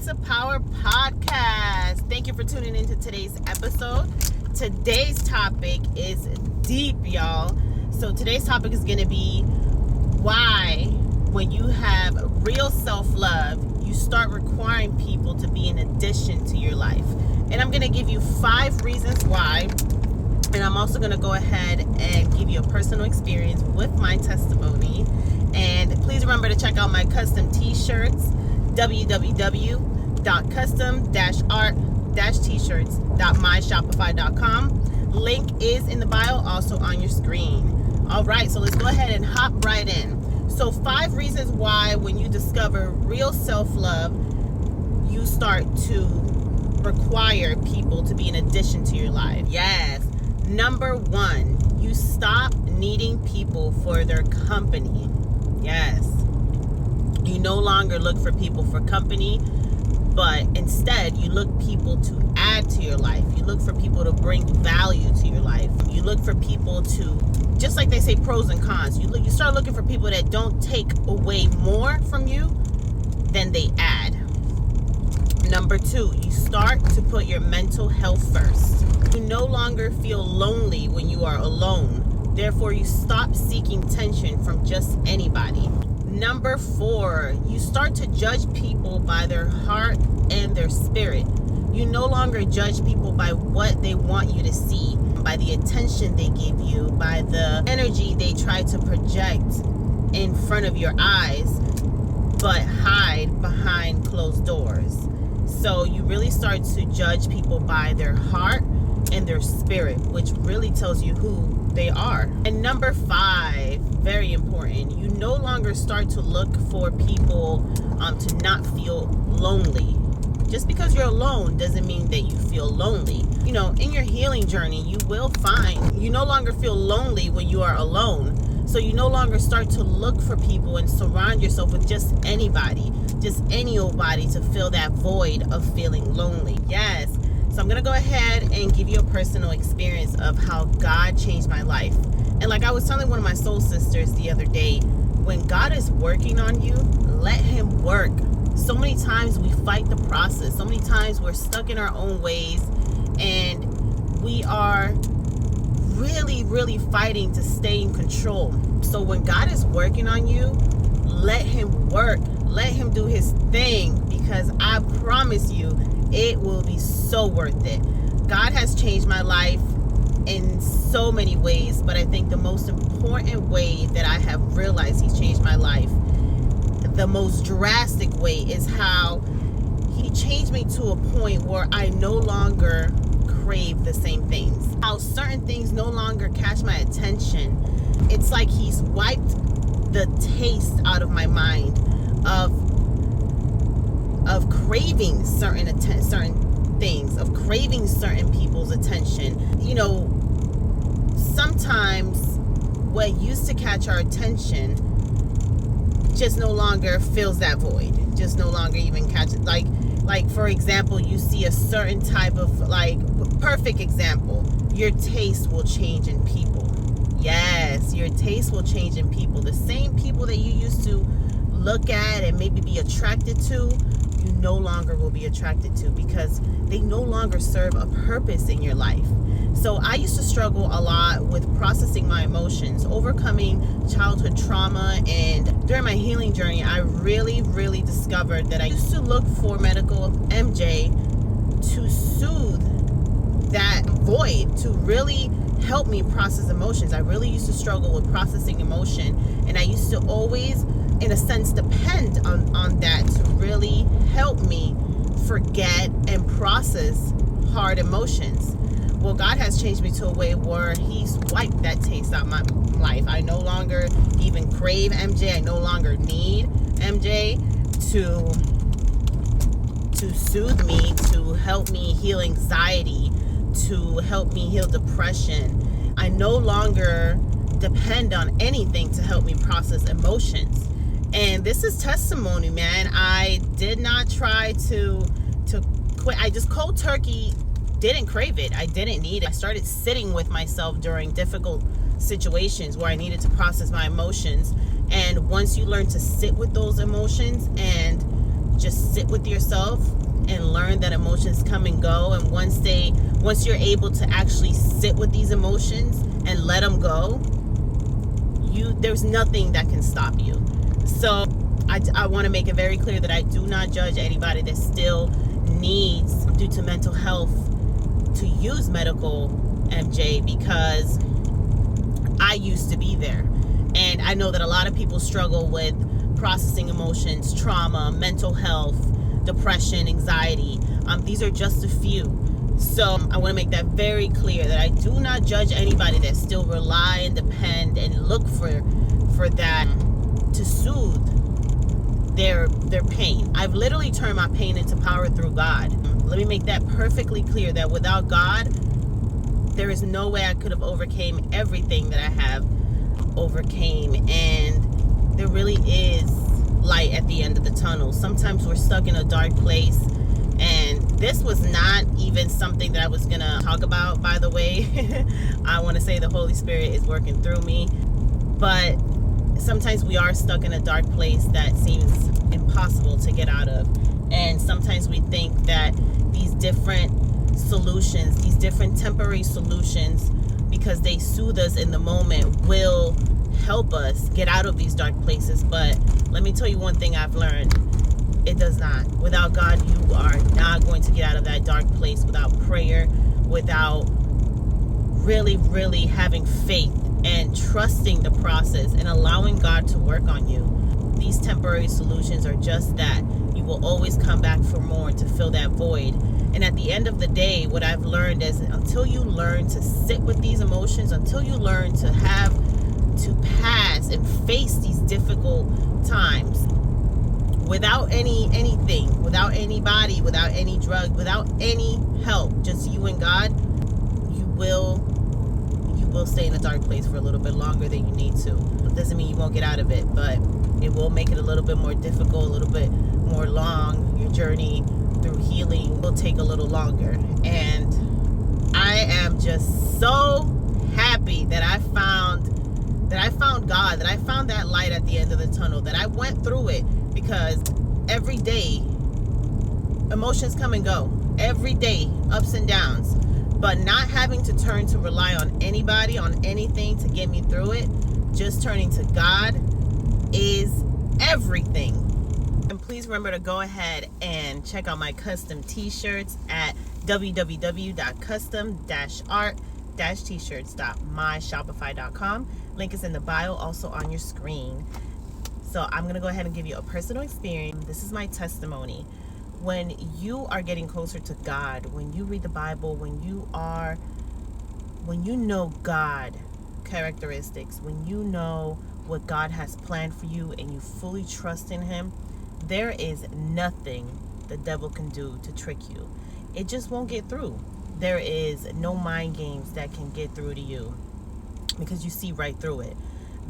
to Power podcast. Thank you for tuning into today's episode. Today's topic is deep, y'all. So today's topic is going to be why, when you have real self-love, you start requiring people to be an addition to your life. And I'm going to give you 5 reasons why. And I'm also going to go ahead and give you a personal experience with my testimony. And please remember to check out my custom t-shirts, www.custom-art-t-shirts.myshopify.com. Link is in the bio, also on your screen. All right, so let's go ahead and hop right in. So 5 reasons why when you discover real self-love, you start to require people to be an addition to your life. Yes. Number 1, you stop needing people for their company. Yes. You no longer look for people for company, but instead you look people to add to your life. You look for people to bring value to your life. You look for people to, just like they say, pros and cons. You start looking for people that don't take away more from you than they add. Number 2, you start to put your mental health first. You no longer feel lonely when you are alone. Therefore, you stop seeking attention from just anybody. Number 4, you start to judge people by their heart and their spirit. You no longer judge people by what they want you to see, by the attention they give you, by the energy they try to project in front of your eyes, but hide behind closed doors. So you really start to judge people by their heart and their spirit, which really tells you who they are. And number 5, very important, you no longer start to look for people to not feel lonely. Just because you're alone doesn't mean that you feel lonely. You know, in your healing journey, you will find you no longer feel lonely when you are alone. So you no longer start to look for people and surround yourself with just anybody, just any old body to fill that void of feeling lonely. Yes. So I'm going to go ahead and give you a personal experience of how God changed my life. And like I was telling one of my soul sisters the other day, when God is working on you, let him work. So many times we fight the process. So many times we're stuck in our own ways and we are really fighting to stay in control. So when God is working on you, let him work. Let him do his thing, because I promise you, it will be so worth it. God has changed my life in so many ways, but I think the most important way that I have realized he's changed my life, the most drastic way, is how he changed me to a point where I no longer crave the same things. How certain things no longer catch my attention. It's like he's wiped the taste out of my mind of craving certain things, of craving certain people's attention. You know, sometimes what used to catch our attention just no longer fills that void, just no longer even catches. Like for example, you see a certain type of, like, perfect example, your taste will change in people. Yes, your taste will change in people. The same people that you used to look at and maybe be attracted to, you no longer will be attracted to, because they no longer serve a purpose in your life. So I used to struggle a lot with processing my emotions, overcoming childhood trauma, and during my healing journey, I really discovered that I used to look for medical MJ to soothe that void, to really help me process emotions. I really used to struggle with processing emotion, and I used to always, in a sense, depend on that to really help me forget and process hard emotions. Well, God has changed me to a way where he's wiped that taste out of my life. I no longer even crave MJ. I no longer need MJ to soothe me, to help me heal anxiety, to help me heal depression. I no longer depend on anything to help me process emotions. And this is testimony, man. I did not try to quit. I just cold turkey didn't crave it. I didn't need it. I started sitting with myself during difficult situations where I needed to process my emotions. And once you learn to sit with those emotions and just sit with yourself and learn that emotions come and go. And once you're able to actually sit with these emotions and let them go, there's nothing that can stop you. So I want to make it very clear that I do not judge anybody that still needs, due to mental health, to use medical MJ, because I used to be there. And I know that a lot of people struggle with processing emotions, trauma, mental health, depression, anxiety. These are just a few. So I want to make that very clear, that I do not judge anybody that still rely and depend and look for that to soothe their pain. I've literally turned my pain into power through God. Let me make that perfectly clear, that without God, there is no way I could have overcame everything that I have overcame. And there really is light at the end of the tunnel. Sometimes we're stuck in a dark place, and this was not even something that I was gonna talk about, by the way. I want to say the Holy Spirit is working through me, but sometimes we are stuck in a dark place that seems impossible to get out of. And sometimes we think that these different solutions, these different temporary solutions, because they soothe us in the moment, will help us get out of these dark places. But let me tell you one thing I've learned: it does not. Without God, you are not going to get out of that dark place. Without prayer, without really having faith and trusting the process and allowing God to work on you, these temporary solutions are just that. You will always come back for more to fill that void. And at the end of the day, what I've learned is, until you learn to sit with these emotions, until you learn to have to pass and face these difficult times without anything, without anybody, without any drug, without any help, just you and God, you will stay in a dark place for a little bit longer than you need to. It doesn't mean you won't get out of it, but it will make it a little bit more difficult, a little bit more long. Your journey through healing will take a little longer. And I am just so happy that I found God, that I found that light at the end of the tunnel, that I went through it, because every day emotions come and go, every day ups and downs, but not having to turn to rely on anybody, on anything to get me through it, just turning to God is everything. And please remember to go ahead and check out my custom t-shirts at www.custom-art-t-shirts.myshopify.com. Link is in the bio, also on your screen. So I'm going to go ahead and give you a personal experience. This is my testimony. When you are getting closer to God, when you read the Bible, when you know God characteristics, when you know what God has planned for you and you fully trust in Him, there is nothing the devil can do to trick you. It just won't get through. There is no mind games that can get through to you, because you see right through it.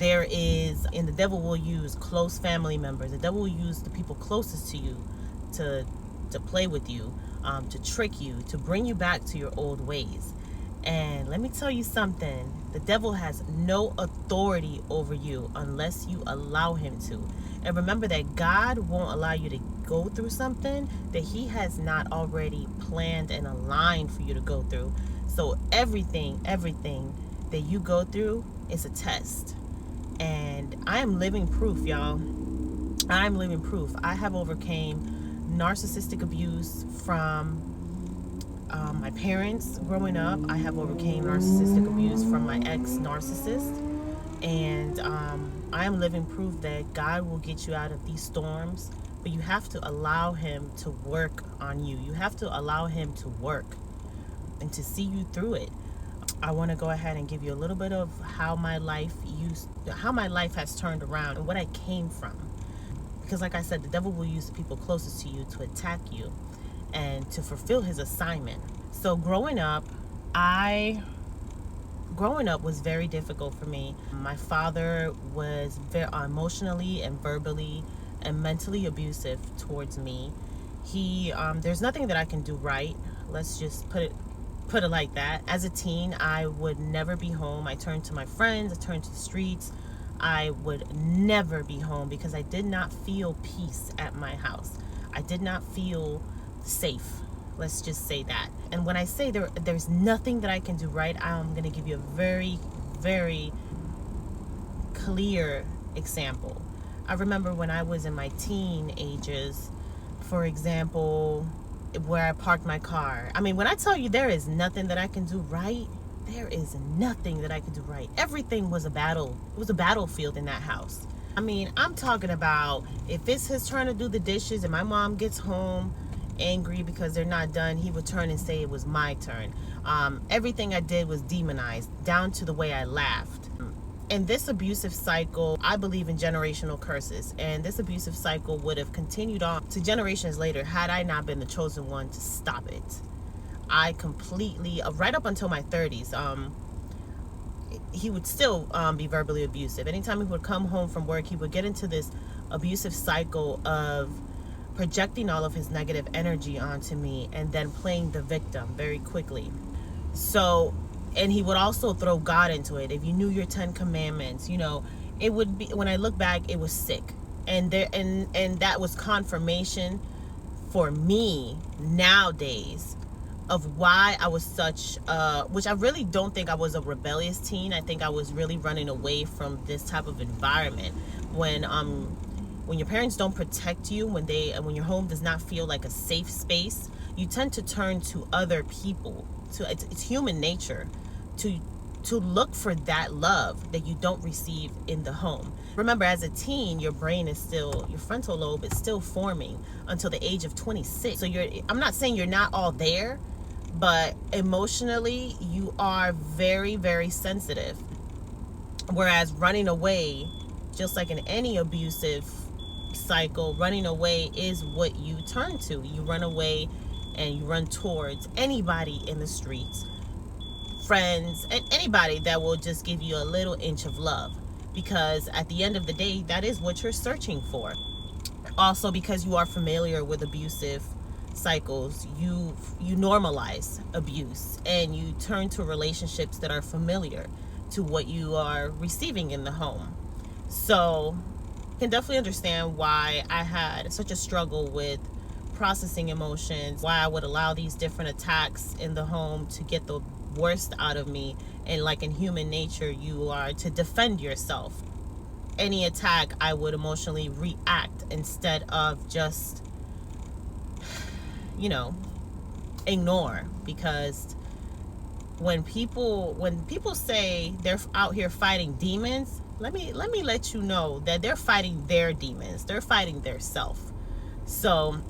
And the devil will use close family members. The devil will use the people closest to you to play with you, to trick you, to bring you back to your old ways. And let me tell you something, the devil has no authority over you unless you allow him to. And remember that God won't allow you to go through something that He has not already planned and aligned for you to go through. So everything that you go through is a test. And I am living proof, y'all. I'm living proof. I have overcame narcissistic abuse from my parents growing up. I have overcame narcissistic abuse from my ex-narcissist. And I am living proof that God will get you out of these storms, but you have to allow Him to work on you. You have to allow Him to work and to see you through it. I want to go ahead and give you a little bit of how my life has turned around and what I came from. Because like I said, the devil will use the people closest to you to attack you and to fulfill his assignment. So growing up was very difficult for me. My father was very emotionally and verbally and mentally abusive towards me. There's nothing that I can do right. Let's just put it like that. As a teen, I would never be home. I turned to my friends, I turned to the streets. I would never be home because I did not feel peace at my house. I did not feel safe. Let's just say that. And when I say there's nothing that I can do right, I'm going to give you a very, very clear example. I remember when I was in my teen ages, for example, where I parked my car. I mean, when I tell you there is nothing that I can do right, there is nothing that I can do right. Everything was a battle. It was a battlefield in that house. I mean, I'm talking about if it's his turn to do the dishes and my mom gets home angry because they're not done, he would turn and say it was my turn. Everything I did was demonized, down to the way I laughed. And this abusive cycle, I believe in generational curses, and this abusive cycle would have continued on to generations later had I not been the chosen one to stop it. I completely, right up until my 30s, he would still be verbally abusive. Anytime he would come home from work, he would get into this abusive cycle of projecting all of his negative energy onto me and then playing the victim very quickly. So, and he would also throw God into it. If you knew your 10 commandments, you know, it would be, when I look back, it was sick. And there, and that was confirmation for me nowadays of why I was such, which I really don't think I was a rebellious teen. I think I was really running away from this type of environment. When your parents don't protect you, when your home does not feel like a safe space, you tend to turn to other people. It's human nature to look for that love that you don't receive in the home. Remember, as a teen, your brain is still, your frontal lobe is still forming until the age of 26. So I'm not saying you're not all there, but emotionally you are very, very sensitive. Whereas running away, just like in any abusive cycle, running away is what you turn to. You run away and you run towards anybody in the streets, friends, and anybody that will just give you a little inch of love, because at the end of the day, that is what you're searching for. Also, because you are familiar with abusive cycles, you normalize abuse and you turn to relationships that are familiar to what you are receiving in the home. So I can definitely understand why I had such a struggle with processing emotions, why I would allow these different attacks in the home to get the worst out of me. And like in human nature, you are to defend yourself. Any attack, I would emotionally react instead of just, ignore. Because when people say they're out here fighting demons, let me let you know that they're fighting their demons. They're fighting their self. So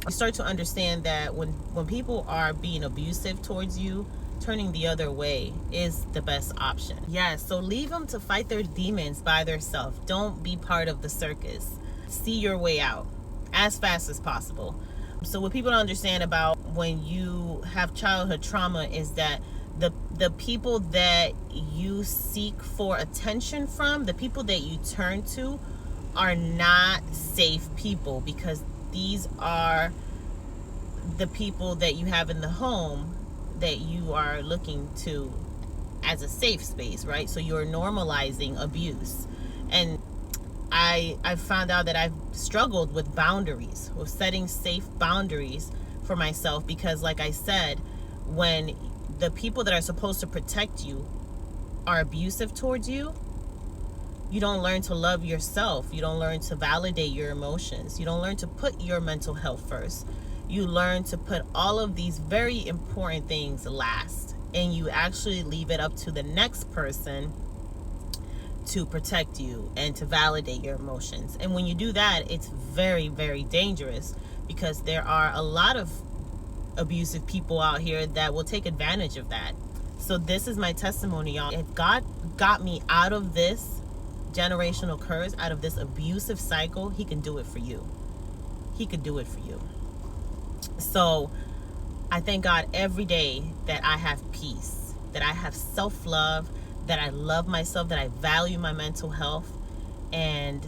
you start to understand that when people are being abusive towards you, turning the other way is the best option. Yeah, so leave them to fight their demons by themselves. Don't be part of the circus. See your way out as fast as possible. So what people don't understand about when you have childhood trauma is that the people that you seek for attention from, the people that you turn to, are not safe people, because these are the people that you have in the home that you are looking to as a safe space, right? So you're normalizing abuse. And I found out that I've struggled with boundaries, with setting safe boundaries for myself, because like I said, when the people that are supposed to protect you are abusive towards you, you don't learn to love yourself. You don't learn to validate your emotions. You don't learn to put your mental health first. You learn to put all of these very important things last, and you actually leave it up to the next person to protect you and to validate your emotions. And when you do that, it's very, very dangerous, because there are a lot of abusive people out here that will take advantage of that. So this is my testimony, y'all. If God got me out of this generational curse, out of this abusive cycle, he can do it for you. He could do it for you. So I thank God every day that I have peace, that I have self-love, that I love myself, that I value my mental health. And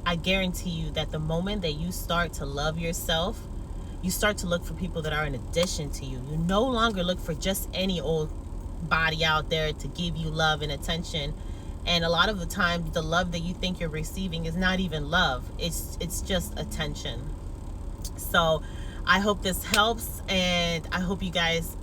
I guarantee you that the moment that you start to love yourself, you start to look for people that are in addition to you. You no longer look for just any old body out there to give you love and attention. And a lot of the time, the love that you think you're receiving is not even love. It's just attention. So I hope this helps, and I hope you guys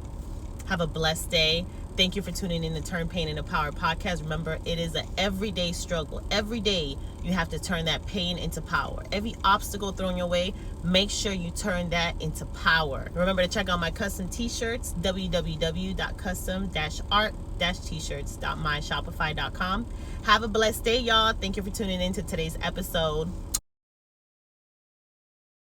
have a blessed day. Thank you for tuning in to Turn Pain into Power podcast. Remember, it is an everyday struggle. Every day you have to turn that pain into power. Every obstacle thrown your way, make sure you turn that into power. Remember to check out my custom t-shirts, www.custom-art-t-shirts.myshopify.com. Have a blessed day, y'all. Thank you for tuning in to today's episode.